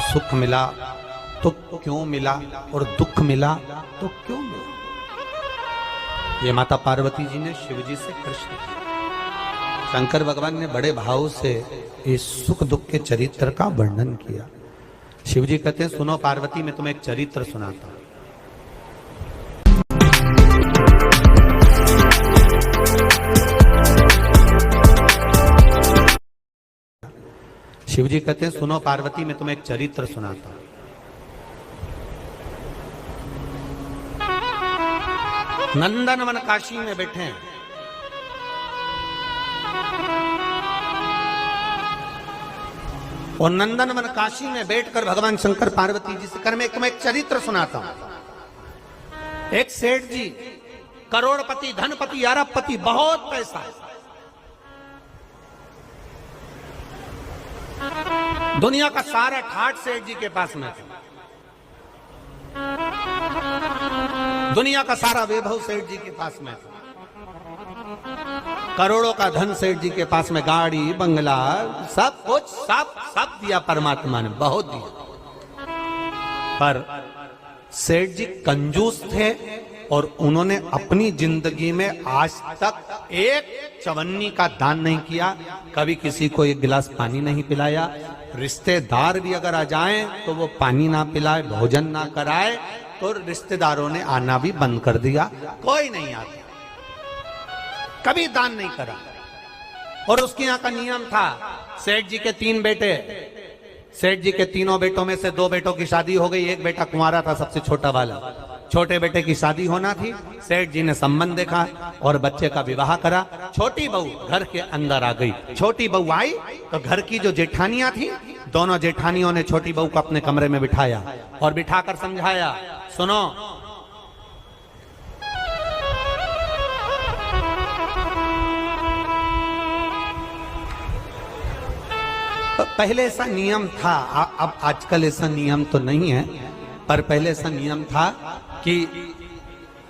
सुख मिला तो क्यों मिला और दुख मिला तो क्यों मिला? ये माता पार्वती जी ने शिव जी से प्रश्न किया। शंकर भगवान ने बड़े भाव से इस सुख दुख के चरित्र का वर्णन किया। शिव जी कहते हैं, सुनो पार्वती, मैं तुम्हें एक चरित्र सुनाता हूं। शिव जी कहते हैं, सुनो पार्वती, मैं तुम्हें एक चरित्र सुनाता हूं। नंदनवन काशी में बैठे हैं। और नंदनवन काशी में बैठकर भगवान शंकर पार्वती जी से कर, मैं तुम्हें एक चरित्र सुनाता हूं। एक सेठ जी, करोड़पति, धनपति, अरबपति, बहुत पैसा है, दुनिया का सारा ठाठ सेठ जी के पास में था। दुनिया का सारा वैभव सेठ जी के पास में था। करोड़ों का धन सेठ जी के पास में, गाड़ी, बंगला, सब कुछ, सब दिया परमात्मा ने, बहुत दिया। पर सेठ जी कंजूस थे और उन्होंने अपनी जिंदगी में आज तक एक चवन्नी का दान नहीं किया, कभी किसी को एक गिलास पानी नहीं पिलाया। रिश्तेदार भी अगर आ जाएं तो वो पानी ना पिलाए, भोजन ना कराए, तो रिश्तेदारों ने आना भी बंद कर दिया, कोई नहीं आता, कभी दान नहीं करा। और उसके यहाँ का नियम था, सेठ जी के 3 बेटे, सेठ जी के तीनों बेटों में से 2 बेटों की शादी हो गई, एक बेटा कुंवारा था, सबसे छोटा वाला। छोटे बेटे की शादी होना थी, सेठ जी ने संबंध देखा और बच्चे का विवाह करा। छोटी बहू घर के अंदर आ गई। छोटी बहू आई तो घर की जो जेठानियां थी, दोनों जेठानियों ने छोटी बहू को अपने कमरे में बिठाया और बिठाकर समझाया, सुनो, पहले ऐसा नियम था, अब आजकल ऐसा नियम तो नहीं है, पर पहले ऐसा नियम था कि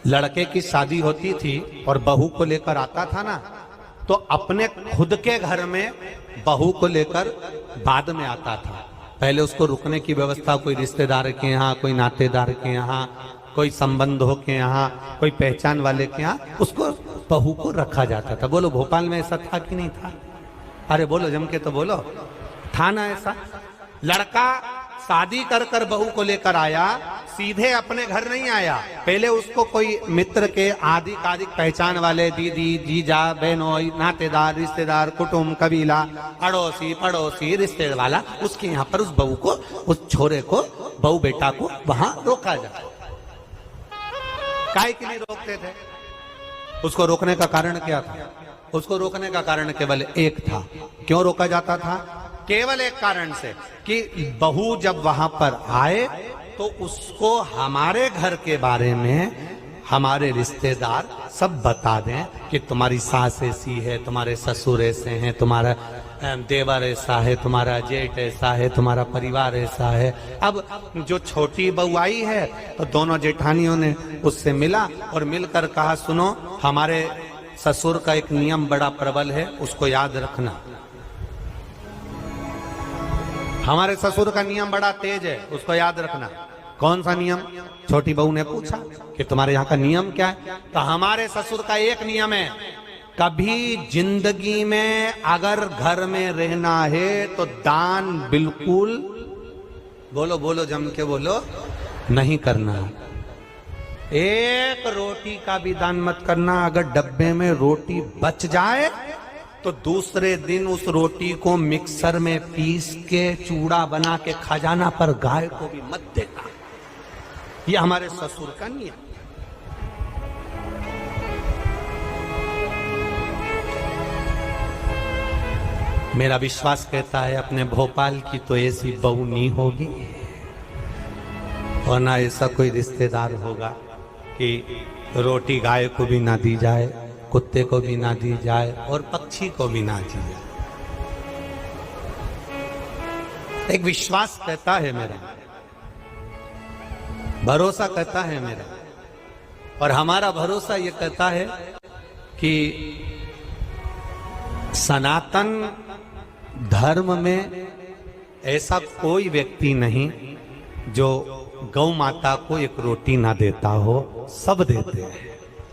लड़के की शादी होती थी और बहू को लेकर आता था ना, तो अपने खुद के घर में बहू को लेकर बाद में आता था। पहले उसको रुकने की व्यवस्था कोई रिश्तेदार के यहाँ, कोई नातेदार के यहाँ, कोई संबंधों के यहाँ, कोई पहचान वाले के यहाँ, उसको बहू को रखा जाता था। बोलो भोपाल में ऐसा था कि नहीं था? अरे बोलो, जम के तो बोलो, था ना ऐसा? लड़का शादी कर कर बहू को लेकर आया, सीधे अपने घर नहीं आया, पहले उसको कोई मित्र के आधिक पहचान वाले, दीदी, जीजा, बहनोई, नातेदार, रिश्तेदार, कुटुंब, कबीला, अड़ोसी पड़ोसी, रिश्तेदार वाला, उसके यहाँ पर उस बहू को, उस छोरे को, बहू बेटा को वहां रोका जाता। काहे के लिए रोकते थे? उसको रोकने का कारण क्या था? उसको रोकने का कारण केवल एक था। क्यों रोका जाता था? केवल एक कारण से कि बहू जब वहां पर आए तो उसको हमारे घर के बारे में हमारे रिश्तेदार सब बता दें कि तुम्हारी सास ऐसी है, तुम्हारे ससुर ऐसे हैं, तुम्हारा देवर ऐसा है, तुम्हारा जेठ ऐसा है, तुम्हारा परिवार ऐसा है। अब जो छोटी बहू आई है तो दोनों जेठानियों ने उससे मिला और मिलकर कहा, सुनो, हमारे ससुर का एक नियम बड़ा प्रबल है, उसको याद रखना। हमारे ससुर का नियम बड़ा तेज है, उसको याद रखना। कौन सा नियम? छोटी बहू ने पूछा कि तुम्हारे यहाँ का नियम क्या है? तो हमारे ससुर का एक नियम है, कभी जिंदगी में अगर घर में रहना है तो दान बिल्कुल, बोलो बोलो जम के बोलो, नहीं करना। एक रोटी का भी दान मत करना। अगर डब्बे में रोटी बच जाए तो दूसरे दिन उस रोटी को मिक्सर में पीस के चूड़ा बना के खजाना पर गाय को भी मत देना। ये हमारे ससुर का नियम। मेरा विश्वास कहता है अपने भोपाल की तो ऐसी बहू नहीं होगी और ना ऐसा कोई रिश्तेदार होगा कि रोटी गाय को भी ना दी जाए, कुत्ते को भी ना दी जाए और पक्षी को भी ना दी जाए। एक विश्वास कहता है मेरा, भरोसा कहता है मेरा, और हमारा भरोसा ये कहता है कि सनातन धर्म में ऐसा कोई व्यक्ति नहीं जो गौ माता को एक रोटी ना देता हो, सब देते हैं।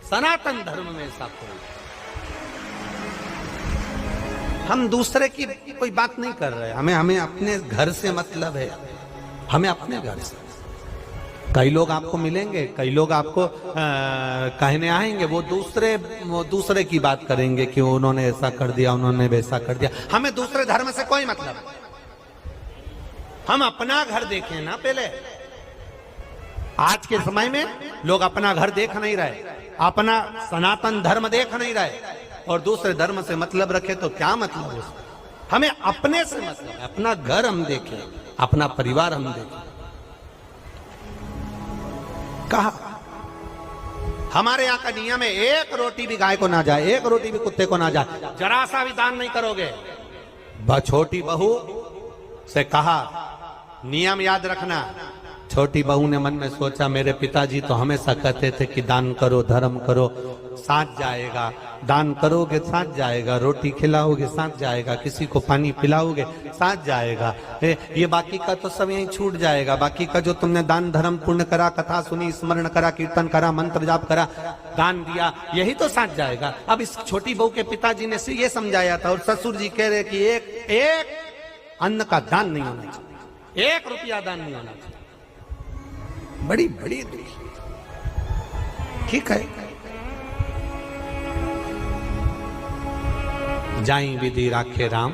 सनातन धर्म में ऐसा कोई, हम दूसरे की कोई बात नहीं कर रहे, हमें अपने घर से मतलब है, हमें अपने घर से। कई लोग आपको मिलेंगे, कई लोग आपको कहने आएंगे, वो दूसरे की बात करेंगे कि उन्होंने ऐसा कर दिया, उन्होंने वैसा कर दिया। हमें दूसरे धर्म से कोई मतलब नहीं, हम अपना घर देखें ना पहले। आज के समय में लोग अपना घर देख नहीं रहे, अपना सनातन धर्म देख नहीं रहे और दूसरे धर्म से मतलब रखे तो क्या मतलब है? हमें अपने से मतलब है, अपना घर हम देखें, अपना परिवार हम देखें। कहा हमारे यहाँ का नियम है, एक रोटी भी गाय को ना जाए, एक रोटी भी कुत्ते को ना जाए, जरा सा भी दान नहीं करोगे। छोटी बहू से कहा नियम याद रखना। छोटी बहू ने मन में सोचा मेरे पिताजी तो हमेशा कहते थे कि दान करो, धर्म करो, साथ जाएगा। दान करोगे साथ जाएगा, रोटी खिलाओगे साथ जाएगा, किसी को पानी पिलाओगे साथ जाएगा। ये बाकी का तो सब यहीं छूट जाएगा। बाकी का जो तुमने दान धर्म पुण्य करा, कथा सुनी, स्मरण करा, कीर्तन करा, मंत्र जाप करा, दान दिया, यही तो साथ जाएगा। अब इस छोटी बहू के पिताजी ने ये समझाया था और ससुर जी कह रहे कि एक अन्न का दान नहीं होना चाहिए, 1 रुपया दान नहीं होना चाहिए। बड़ी बड़ी ठीक है, जाई विधि राखे राम,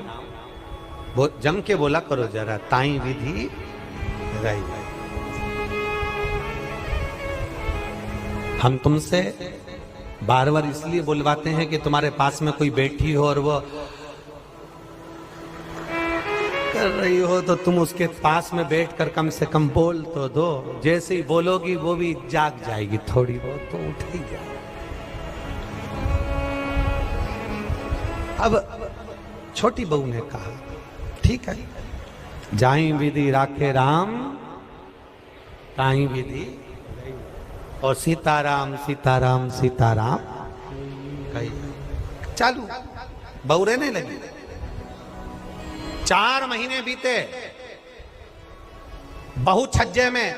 वो जम के बोला करो जरा, ताई विधि रही। हम तुमसे बार बार इसलिए बुलवाते हैं कि तुम्हारे पास में कोई बैठी हो और वो कर रही हो तो तुम उसके पास में बैठकर कम से कम बोल तो दो। जैसे ही बोलोगी वो भी जाग जाएगी, थोड़ी बहुत तो उठ ही जाएगी। अब छोटी बहू ने कहा ठीक है, जाई विधि राखे राम, ताई विधि, और सीताराम सीताराम सीताराम कही चालू। बहू रहने लगी। 4 महीने बीते, बहू छज्जे में